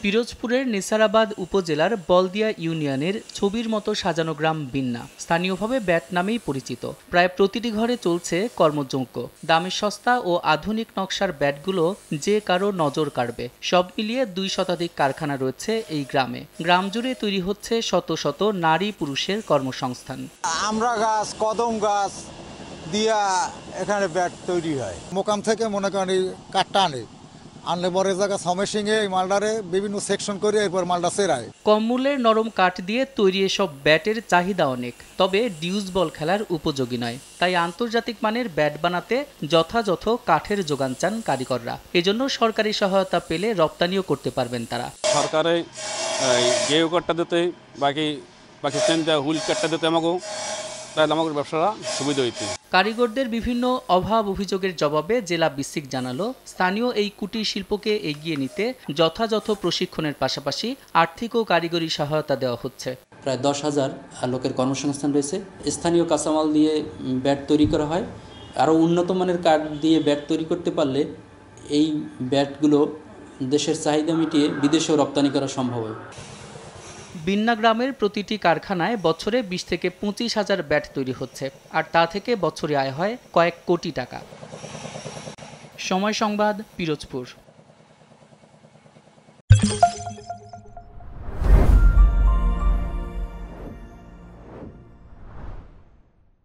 পিরোজপুরের নেসারাবাদ উপজেলার বলদিয়া ইউনিয়নের ছবির মতো সাজানো গ্রাম বিন্না স্থানীয়ভাবে ব্যাট নামেই পরিচিত। প্রায় প্রতিটি ঘরে চলছে কর্মযজ্ঞ। দামে সস্তা ও আধুনিক নকশার ব্যাটগুলো যে কারো নজর কাড়বে। সব মিলিয়ে 2 শতাধিক কারখানা রয়েছে এই গ্রামে। গ্রাম জুড়ে তৈরি হচ্ছে শত শত নারী পুরুষের কর্মসংস্থান। আমরা গাছ, কদম গাছ দিয়া এখানে ব্যাট তৈরি হয়। মোকাম থেকে মনে করেন কাঠটা আনলে পরে জায়গা সমেশিংয়ে এই মালটারে বিভিন্ন সেকশন করে এরপর মালটা সেরায়। কম মূল্যের নরম কাঠ দিয়ে তৈরি এসব ব্যাটের চাহিদা অনেক, তবে ডিউস বল খেলার উপযোগী নয়। তাই আন্তর্জাতিক মানের ব্যাট বানাতে যথাযথ কাঠের যোগান চান কারিগররা। এজন্য সরকারি সহায়তা পেলে রপ্তানিও করতে পারবেন তারা। সরকারে গেউ কাঠটা দিতে বাকি হুইল কাঠটা দিতে আমাকে তাহলে আমাদের ব্যবসাটা সুবিধা হইতে। কারিগরদের বিভিন্ন অভাব অভিযোগের জবাবে জেলা বিসিক জানালো, স্থানীয় এই কুটির শিল্পকে এগিয়ে নিতে যথাযথ প্রশিক্ষণের পাশাপাশি আর্থিক ও কারিগরি সহায়তা দেওয়া হচ্ছে। প্রায় 10,000 লোকের কর্মসংস্থান রয়েছে। স্থানীয় কাঁচামাল দিয়ে ব্যাট তৈরি করা হয়। আরও উন্নত মানের কাঠ দিয়ে ব্যাট তৈরি করতে পারলে এই ব্যাটগুলো দেশের চাহিদা মিটিয়ে বিদেশেও রপ্তানি করা সম্ভব হয়। বিন্না গ্রামের প্রতিটি কারখানায় বছরে 20 থেকে 25 হাজার ব্যাট তৈরি হচ্ছে, আর তা থেকে বছরে আয় হয় কয়েক কোটি টাকা। সময় সংবাদ, পিরোজপুর।